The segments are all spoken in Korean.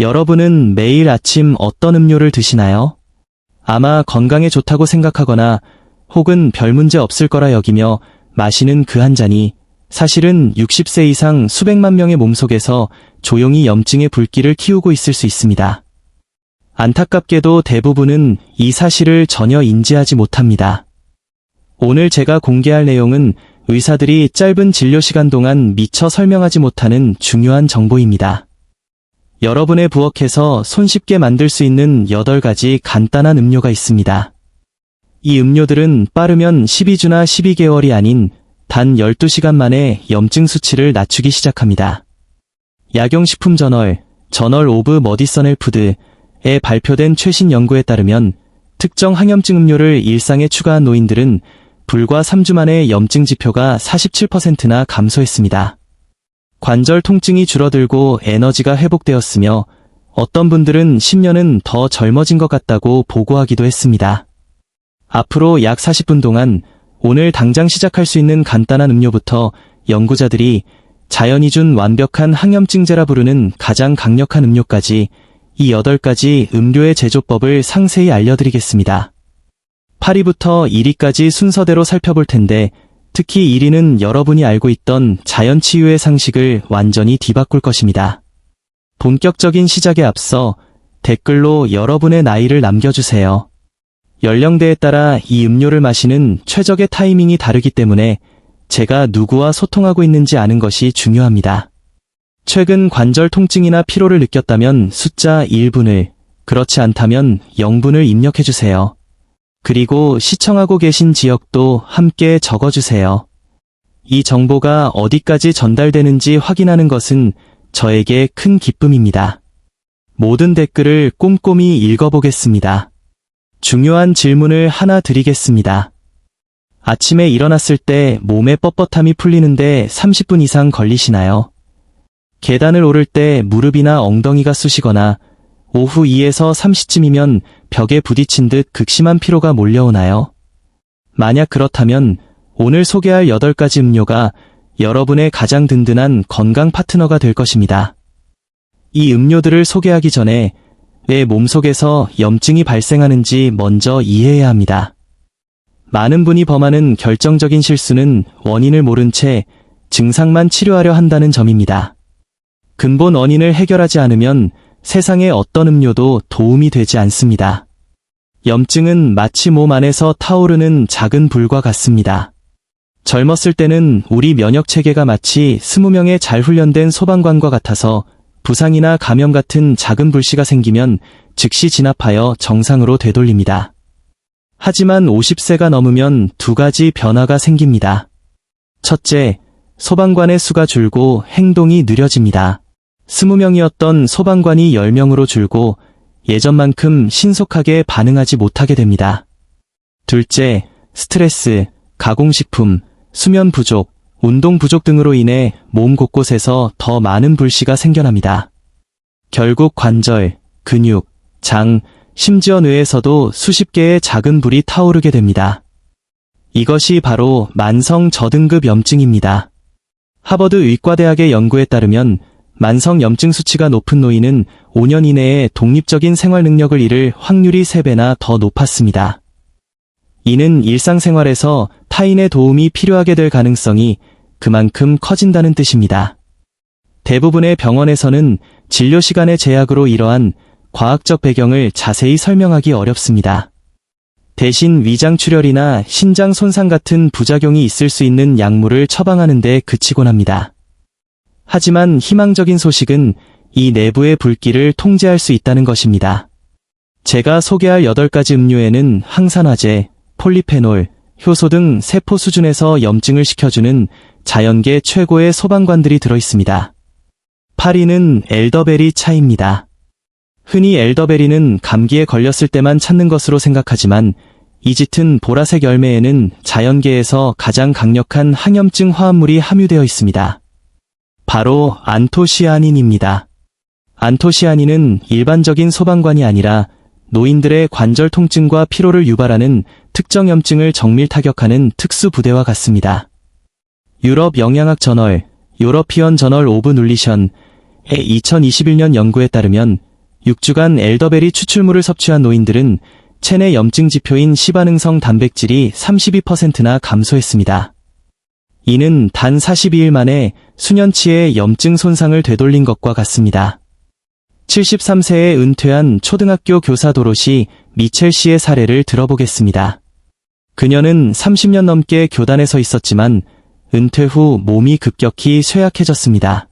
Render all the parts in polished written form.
여러분은 매일 아침 어떤 음료를 드시나요? 아마 건강에 좋다고 생각하거나 혹은 별 문제 없을 거라 여기며 마시는 그 한 잔이 사실은 60세 이상 수백만 명의 몸속에서 조용히 염증의 불길을 키우고 있을 수 있습니다. 안타깝게도 대부분은 이 사실을 전혀 인지하지 못합니다. 오늘 제가 공개할 내용은 의사들이 짧은 진료 시간 동안 미처 설명하지 못하는 중요한 정보입니다. 여러분의 부엌에서 손쉽게 만들 수 있는 8가지 간단한 음료가 있습니다. 이 음료들은 빠르면 12주나 12개월이 아닌 단 12시간 만에 염증 수치를 낮추기 시작합니다. 약용식품저널, 저널 오브 머디선 헬푸드에 발표된 최신 연구에 따르면 특정 항염증 음료를 일상에 추가한 노인들은 불과 3주 만에 염증 지표가 47%나 감소했습니다. 관절 통증이 줄어들고 에너지가 회복되었으며 어떤 분들은 10년은 더 젊어진 것 같다고 보고하기도 했습니다. 앞으로 약 40분 동안 오늘 당장 시작할 수 있는 간단한 음료부터 연구자들이 자연이 준 완벽한 항염증제라 부르는 가장 강력한 음료까지 이 8가지 음료의 제조법을 상세히 알려드리겠습니다. 8위부터 1위까지 순서대로 살펴볼 텐데 특히 1위는 여러분이 알고 있던 자연치유의 상식을 완전히 뒤바꿀 것입니다. 본격적인 시작에 앞서 댓글로 여러분의 나이를 남겨주세요. 연령대에 따라 이 음료를 마시는 최적의 타이밍이 다르기 때문에 제가 누구와 소통하고 있는지 아는 것이 중요합니다. 최근 관절 통증이나 피로를 느꼈다면 숫자 1분을, 그렇지 않다면 0분을 입력해주세요. 그리고 시청하고 계신 지역도 함께 적어주세요. 이 정보가 어디까지 전달되는지 확인하는 것은 저에게 큰 기쁨입니다. 모든 댓글을 꼼꼼히 읽어보겠습니다. 중요한 질문을 하나 드리겠습니다. 아침에 일어났을 때 몸의 뻣뻣함이 풀리는데 30분 이상 걸리시나요? 계단을 오를 때 무릎이나 엉덩이가 쑤시거나 오후 2에서 3시쯤이면 벽에 부딪힌 듯 극심한 피로가 몰려오나요? 만약 그렇다면 오늘 소개할 8가지 음료가 여러분의 가장 든든한 건강 파트너가 될 것입니다. 이 음료들을 소개하기 전에 왜 몸속에서 염증이 발생하는지 먼저 이해해야 합니다. 많은 분이 범하는 결정적인 실수는 원인을 모른 채 증상만 치료하려 한다는 점입니다. 근본 원인을 해결하지 않으면 세상의 어떤 음료도 도움이 되지 않습니다. 염증은 마치 몸 안에서 타오르는 작은 불과 같습니다. 젊었을 때는 우리 면역체계가 마치 20명의 잘 훈련된 소방관과 같아서 부상이나 감염 같은 작은 불씨가 생기면 즉시 진압하여 정상으로 되돌립니다. 하지만 50세가 넘으면 2가지 변화가 생깁니다. 첫째, 소방관의 수가 줄고 행동이 느려집니다. 20명이었던 소방관이 10명으로 줄고 예전만큼 신속하게 반응하지 못하게 됩니다. 둘째, 스트레스, 가공식품, 수면 부족, 운동 부족 등으로 인해 몸 곳곳에서 더 많은 불씨가 생겨납니다. 결국 관절, 근육, 장, 심지어 뇌에서도 수십 개의 작은 불이 타오르게 됩니다. 이것이 바로 만성 저등급 염증입니다. 하버드 의과대학의 연구에 따르면 만성 염증 수치가 높은 노인은 5년 이내에 독립적인 생활 능력을 잃을 확률이 3배나 더 높았습니다. 이는 일상생활에서 타인의 도움이 필요하게 될 가능성이 그만큼 커진다는 뜻입니다. 대부분의 병원에서는 진료 시간의 제약으로 이러한 과학적 배경을 자세히 설명하기 어렵습니다. 대신 위장출혈이나 신장 손상 같은 부작용이 있을 수 있는 약물을 처방하는 데 그치곤 합니다. 하지만 희망적인 소식은 이 내부의 불길을 통제할 수 있다는 것입니다. 제가 소개할 8가지 음료에는 항산화제, 폴리페놀, 효소 등 세포 수준에서 염증을 식혀주는 자연계 최고의 소방관들이 들어있습니다. 8위는 엘더베리 차입니다. 흔히 엘더베리는 감기에 걸렸을 때만 찾는 것으로 생각하지만 이 짙은 보라색 열매에는 자연계에서 가장 강력한 항염증 화합물이 함유되어 있습니다. 바로 안토시아닌입니다. 안토시아닌은 일반적인 소방관이 아니라 노인들의 관절 통증과 피로를 유발하는 특정 염증을 정밀 타격하는 특수 부대와 같습니다. 유럽 영양학 저널, 유러피언 저널 오브 눌리션의 2021년 연구에 따르면 6주간 엘더베리 추출물을 섭취한 노인들은 체내 염증 지표인 C반응성 단백질이 32%나 감소했습니다. 이는 단 42일 만에 수년치의 염증 손상을 되돌린 것과 같습니다. 73세에 은퇴한 초등학교 교사 도로시 미첼 씨의 사례를 들어보겠습니다. 그녀는 30년 넘게 교단에 서 있었지만 은퇴 후 몸이 급격히 쇠약해졌습니다.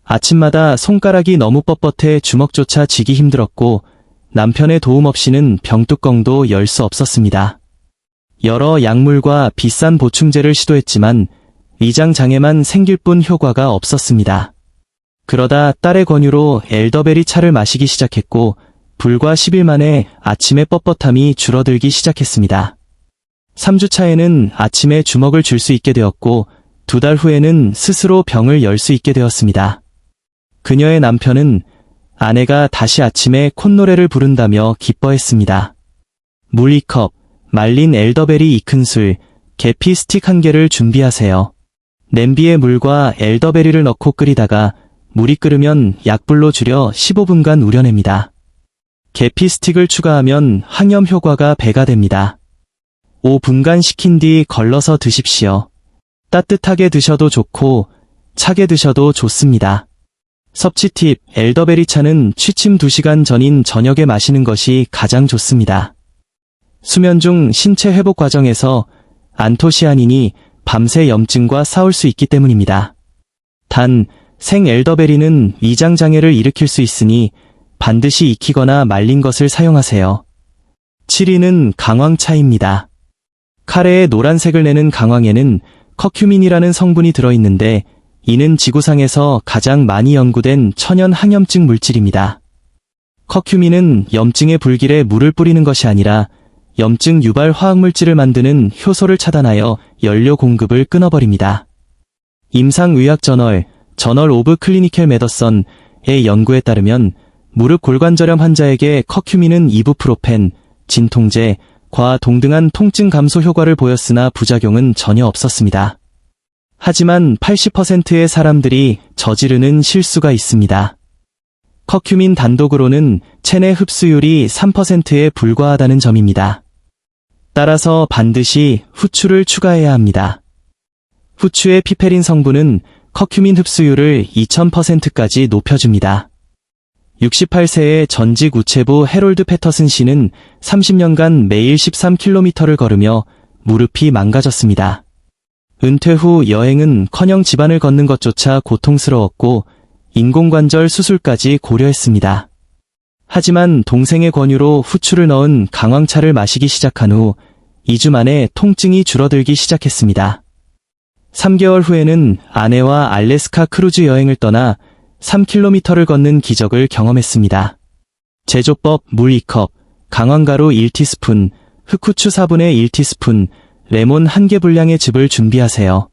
아침마다 손가락이 너무 뻣뻣해 주먹조차 쥐기 힘들었고 남편의 도움 없이는 병뚜껑도 열 수 없었습니다. 여러 약물과 비싼 보충제를 시도했지만 위장 장애만 생길 뿐 효과가 없었습니다. 그러다 딸의 권유로 엘더베리 차를 마시기 시작했고 불과 10일 만에 아침의 뻣뻣함이 줄어들기 시작했습니다. 3주 차에는 아침에 주먹을 쥘 수 있게 되었고 2달 후에는 스스로 병을 열 수 있게 되었습니다. 그녀의 남편은 아내가 다시 아침에 콧노래를 부른다며 기뻐했습니다. 물 2컵, 말린 엘더베리 2큰술, 계피 스틱 1개를 준비하세요. 냄비에 물과 엘더베리를 넣고 끓이다가 물이 끓으면 약불로 줄여 15분간 우려냅니다. 계피 스틱을 추가하면 항염 효과가 배가 됩니다. 5분간 식힌 뒤 걸러서 드십시오. 따뜻하게 드셔도 좋고 차게 드셔도 좋습니다. 섭취 팁, 엘더베리 차는 취침 2시간 전인 저녁에 마시는 것이 가장 좋습니다. 수면 중 신체 회복 과정에서 안토시아닌이 밤새 염증과 싸울 수 있기 때문입니다. 단, 생 엘더베리는 위장 장애를 일으킬 수 있으니 반드시 익히거나 말린 것을 사용하세요. 7위는 강황차입니다. 카레의 노란색을 내는 강황에는 커큐민이라는 성분이 들어있는데 이는 지구상에서 가장 많이 연구된 천연 항염증 물질입니다. 커큐민은 염증의 불길에 물을 뿌리는 것이 아니라 염증 유발 화학물질을 만드는 효소를 차단하여 연료 공급을 끊어버립니다. 임상의학 저널 오브 클리니컬 메더선의 연구에 따르면 무릎 골관절염 환자에게 커큐민은 이부프로펜, 진통제, 과 동등한 통증 감소 효과를 보였으나 부작용은 전혀 없었습니다. 하지만 80%의 사람들이 저지르는 실수가 있습니다. 커큐민 단독으로는 체내 흡수율이 3%에 불과하다는 점입니다. 따라서 반드시 후추를 추가해야 합니다. 후추의 피페린 성분은 커큐민 흡수율을 2000%까지 높여줍니다. 68세의 전직 우체부 해롤드 패터슨 씨는 30년간 매일 13km를 걸으며 무릎이 망가졌습니다. 은퇴 후 여행은커녕 집안을 걷는 것조차 고통스러웠고 인공관절 수술까지 고려했습니다. 하지만 동생의 권유로 후추를 넣은 강황차를 마시기 시작한 후 2주 만에 통증이 줄어들기 시작했습니다. 3개월 후에는 아내와 알래스카 크루즈 여행을 떠나 3km를 걷는 기적을 경험했습니다. 제조법 물 2컵, 강황가루 1티스푼, 흑후추 4분의 1티스푼, 레몬 1개 분량의 즙을 준비하세요.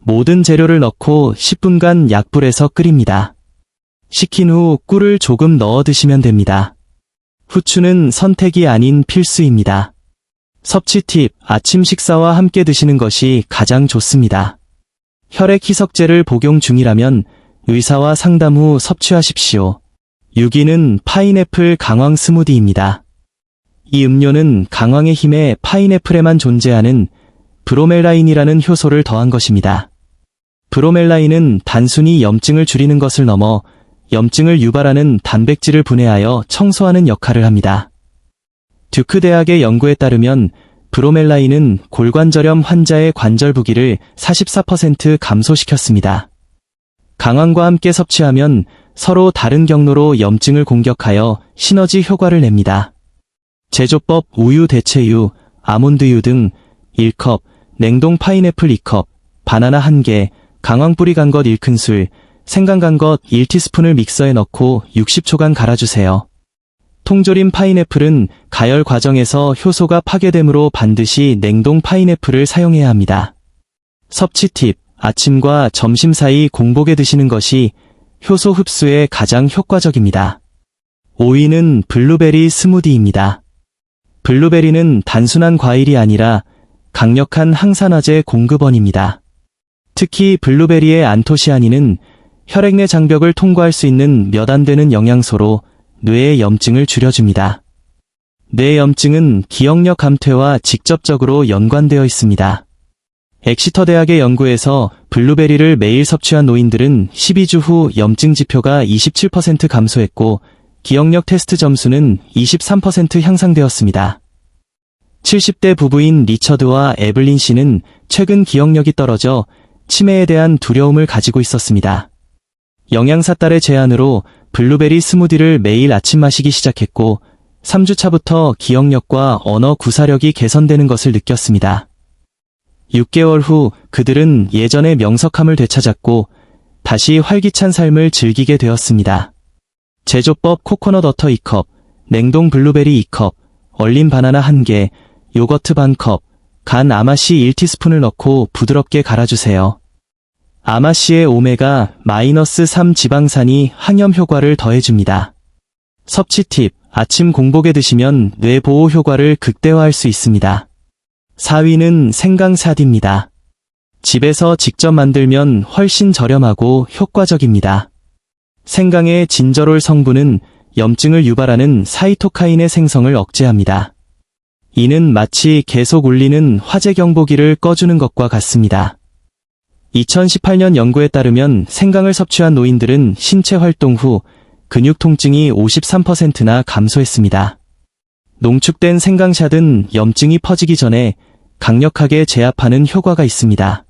모든 재료를 넣고 10분간 약불에서 끓입니다. 식힌 후 꿀을 조금 넣어 드시면 됩니다. 후추는 선택이 아닌 필수입니다. 섭취 팁, 아침 식사와 함께 드시는 것이 가장 좋습니다. 혈액 희석제를 복용 중이라면 의사와 상담 후 섭취하십시오. 6위는 파인애플 강황 스무디입니다. 이 음료는 강황의 힘에 파인애플에만 존재하는 브로멜라인이라는 효소를 더한 것입니다. 브로멜라인은 단순히 염증을 줄이는 것을 넘어 염증을 유발하는 단백질을 분해하여 청소하는 역할을 합니다. 듀크 대학의 연구에 따르면 브로멜라인은 골관절염 환자의 관절 부기를 44% 감소시켰습니다. 강황과 함께 섭취하면 서로 다른 경로로 염증을 공격하여 시너지 효과를 냅니다. 제조법 우유 대체유, 아몬드유 등 1컵, 냉동 파인애플 2컵, 바나나 1개, 강황 뿌리 간 것 1큰술, 생강 간 것 1티스푼을 믹서에 넣고 60초간 갈아주세요. 통조림 파인애플은 가열 과정에서 효소가 파괴되므로 반드시 냉동 파인애플을 사용해야 합니다. 섭취 팁, 아침과 점심 사이 공복에 드시는 것이 효소 흡수에 가장 효과적입니다. 5위는 블루베리 스무디입니다. 블루베리는 단순한 과일이 아니라 강력한 항산화제 공급원입니다. 특히 블루베리의 안토시아닌은 혈액 내 장벽을 통과할 수 있는 몇 안 되는 영양소로 뇌의 염증을 줄여줍니다. 뇌 염증은 기억력 감퇴와 직접적으로 연관되어 있습니다. 엑시터 대학의 연구에서 블루베리를 매일 섭취한 노인들은 12주 후 염증 지표가 27% 감소했고 기억력 테스트 점수는 23% 향상되었습니다. 70대 부부인 리처드와 에블린 씨는 최근 기억력이 떨어져 치매에 대한 두려움을 가지고 있었습니다. 영양사 딸의 제안으로 블루베리 스무디를 매일 아침 마시기 시작했고 3주 차부터 기억력과 언어 구사력이 개선되는 것을 느꼈습니다. 6개월 후 그들은 예전의 명석함을 되찾았고 다시 활기찬 삶을 즐기게 되었습니다. 제조법 코코넛 워터 2컵, 냉동 블루베리 2컵, 얼린 바나나 1개, 요거트 반컵, 간 아마씨 1티스푼을 넣고 부드럽게 갈아주세요. 아마씨의 오메가-3 지방산이 항염 효과를 더해줍니다. 섭취 팁, 아침 공복에 드시면 뇌 보호 효과를 극대화할 수 있습니다. 4위는 생강샤디입니다. 집에서 직접 만들면 훨씬 저렴하고 효과적입니다. 생강의 진저롤 성분은 염증을 유발하는 사이토카인의 생성을 억제합니다. 이는 마치 계속 울리는 화재 경보기를 꺼주는 것과 같습니다. 2018년 연구에 따르면 생강을 섭취한 노인들은 신체 활동 후 근육 통증이 53%나 감소했습니다. 농축된 생강샷은 염증이 퍼지기 전에 강력하게 제압하는 효과가 있습니다.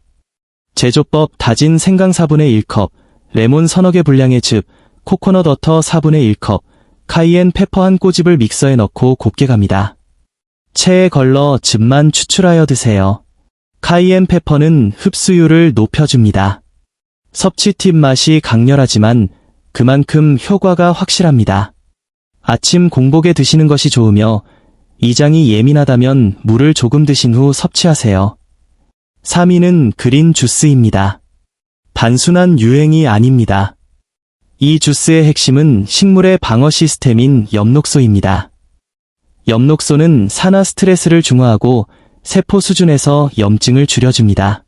제조법 다진 생강 4분의 1컵, 레몬 서너 개 분량의 즙, 코코넛 워터 4분의 1컵, 카이엔 페퍼 한 꼬집을 믹서에 넣고 곱게 갑니다. 체에 걸러 즙만 추출하여 드세요. 카이엔 페퍼는 흡수율을 높여줍니다. 섭취 팁 맛이 강렬하지만 그만큼 효과가 확실합니다. 아침 공복에 드시는 것이 좋으며 이장이 예민하다면 물을 조금 드신 후 섭취하세요. 3위는 그린 주스입니다. 단순한 유행이 아닙니다. 이 주스의 핵심은 식물의 방어 시스템인 엽록소입니다. 엽록소는 산화 스트레스를 중화하고 세포 수준에서 염증을 줄여줍니다.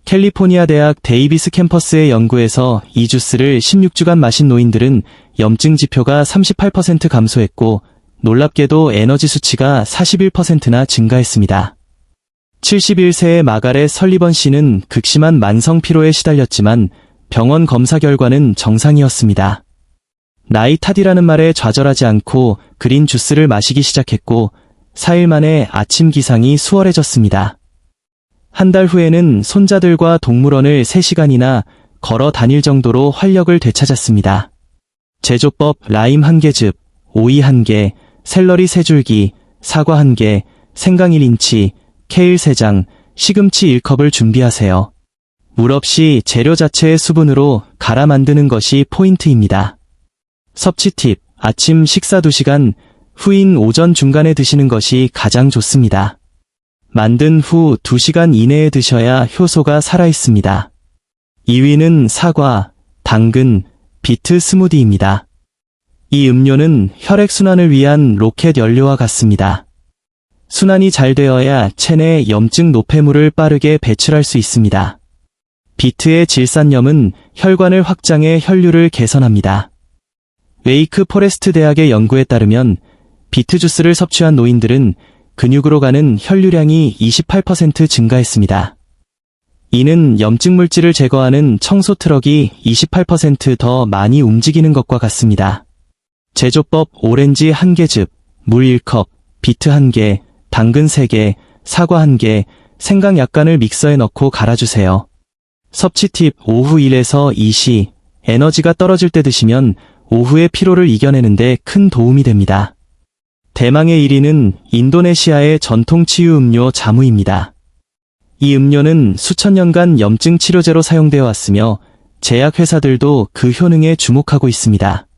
캘리포니아 대학 데이비스 캠퍼스의 연구에서 이 주스를 16주간 마신 노인들은 염증 지표가 38% 감소했고 놀랍게도 에너지 수치가 41%나 증가했습니다. 71세의 마가렛 설리번 씨는 극심한 만성 피로에 시달렸지만 병원 검사 결과는 정상이었습니다. 나이 탓이라는 말에 좌절하지 않고 그린 주스를 마시기 시작했고 4일 만에 아침 기상이 수월해졌습니다. 한 달 후에는 손자들과 동물원을 3시간이나 걸어 다닐 정도로 활력을 되찾았습니다. 제조법 라임 1개즙, 오이 1개, 샐러리 3줄기, 사과 1개, 생강 1인치, 케일 3장, 시금치 1컵을 준비하세요. 물 없이 재료 자체의 수분으로 갈아 만드는 것이 포인트입니다. 섭취 팁, 아침 식사 2시간 후인 오전 중간에 드시는 것이 가장 좋습니다. 만든 후 2시간 이내에 드셔야 효소가 살아있습니다. 2위는 사과, 당근, 비트 스무디입니다. 이 음료는 혈액순환을 위한 로켓 연료와 같습니다. 순환이 잘 되어야 체내 염증 노폐물을 빠르게 배출할 수 있습니다. 비트의 질산염은 혈관을 확장해 혈류를 개선합니다. 웨이크 포레스트 대학의 연구에 따르면 비트 주스를 섭취한 노인들은 근육으로 가는 혈류량이 28% 증가했습니다. 이는 염증 물질을 제거하는 청소 트럭이 28% 더 많이 움직이는 것과 같습니다. 제조법 오렌지 1개즙, 물 1컵, 비트 1개, 당근 3개, 사과 1개, 생강 약간을 믹서에 넣고 갈아주세요. 섭취 팁 오후 1에서 2시, 에너지가 떨어질 때 드시면 오후의 피로를 이겨내는데 큰 도움이 됩니다. 대망의 1위는 인도네시아의 전통 치유 음료 자무입니다. 이 음료는 수천 년간 염증 치료제로 사용되어 왔으며 제약회사들도 그 효능에 주목하고 있습니다.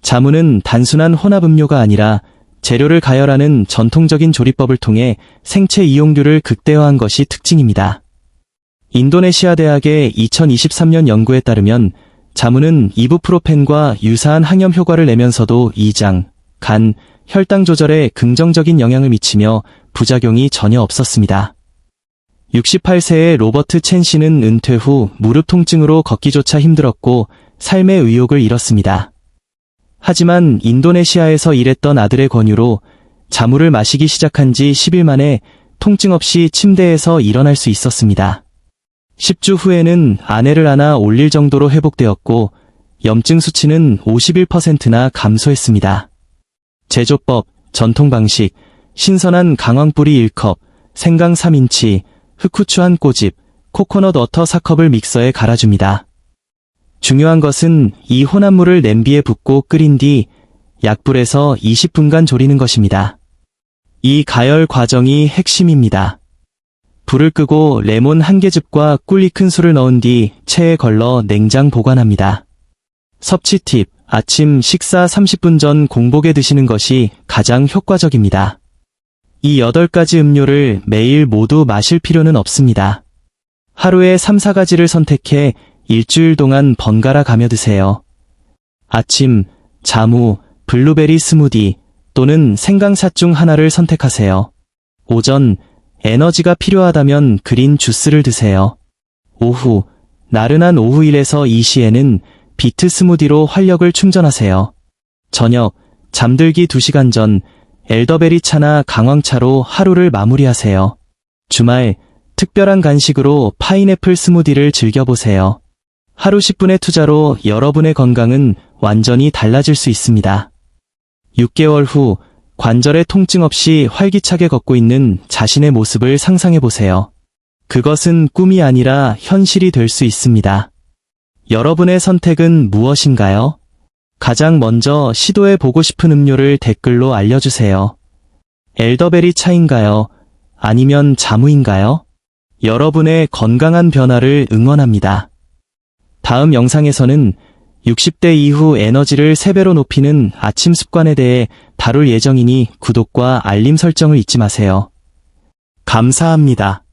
자무는 단순한 혼합 음료가 아니라 재료를 가열하는 전통적인 조리법을 통해 생체 이용률을 극대화한 것이 특징입니다. 인도네시아 대학의 2023년 연구에 따르면 자무는 이부프로펜과 유사한 항염 효과를 내면서도 이장, 간, 혈당 조절에 긍정적인 영향을 미치며 부작용이 전혀 없었습니다. 68세의 로버트 첸 씨는 은퇴 후 무릎 통증으로 걷기조차 힘들었고 삶의 의욕을 잃었습니다. 하지만 인도네시아에서 일했던 아들의 권유로 자무를 마시기 시작한 지 10일 만에 통증 없이 침대에서 일어날 수 있었습니다. 10주 후에는 아내를 안아 올릴 정도로 회복되었고 염증 수치는 51%나 감소했습니다. 제조법, 전통 방식, 신선한 강황뿌리 1컵, 생강 3인치, 흑후추 1꼬집, 코코넛 워터 4컵을 믹서에 갈아줍니다. 중요한 것은 이 혼합물을 냄비에 붓고 끓인 뒤 약불에서 20분간 졸이는 것입니다. 이 가열 과정이 핵심입니다. 불을 끄고 레몬 1개즙과 꿀 익은 술을 넣은 뒤 체에 걸러 냉장 보관합니다. 섭취 팁, 아침 식사 30분 전 공복에 드시는 것이 가장 효과적입니다. 이 8가지 음료를 매일 모두 마실 필요는 없습니다. 하루에 3-4가지를 선택해 일주일 동안 번갈아 가며 드세요. 아침, 자무, 블루베리 스무디 또는 생강샷 중 하나를 선택하세요. 오전, 에너지가 필요하다면 그린 주스를 드세요. 오후, 나른한 오후 1에서 2시에는 비트 스무디로 활력을 충전하세요. 저녁, 잠들기 2시간 전 엘더베리 차나 강황차로 하루를 마무리하세요. 주말, 특별한 간식으로 파인애플 스무디를 즐겨보세요. 하루 10분의 투자로 여러분의 건강은 완전히 달라질 수 있습니다. 6개월 후 관절의 통증 없이 활기차게 걷고 있는 자신의 모습을 상상해보세요. 그것은 꿈이 아니라 현실이 될 수 있습니다. 여러분의 선택은 무엇인가요? 가장 먼저 시도해보고 싶은 음료를 댓글로 알려주세요. 엘더베리 차인가요? 아니면 자무인가요? 여러분의 건강한 변화를 응원합니다. 다음 영상에서는 60대 이후 에너지를 3배로 높이는 아침 습관에 대해 다룰 예정이니 구독과 알림 설정을 잊지 마세요. 감사합니다.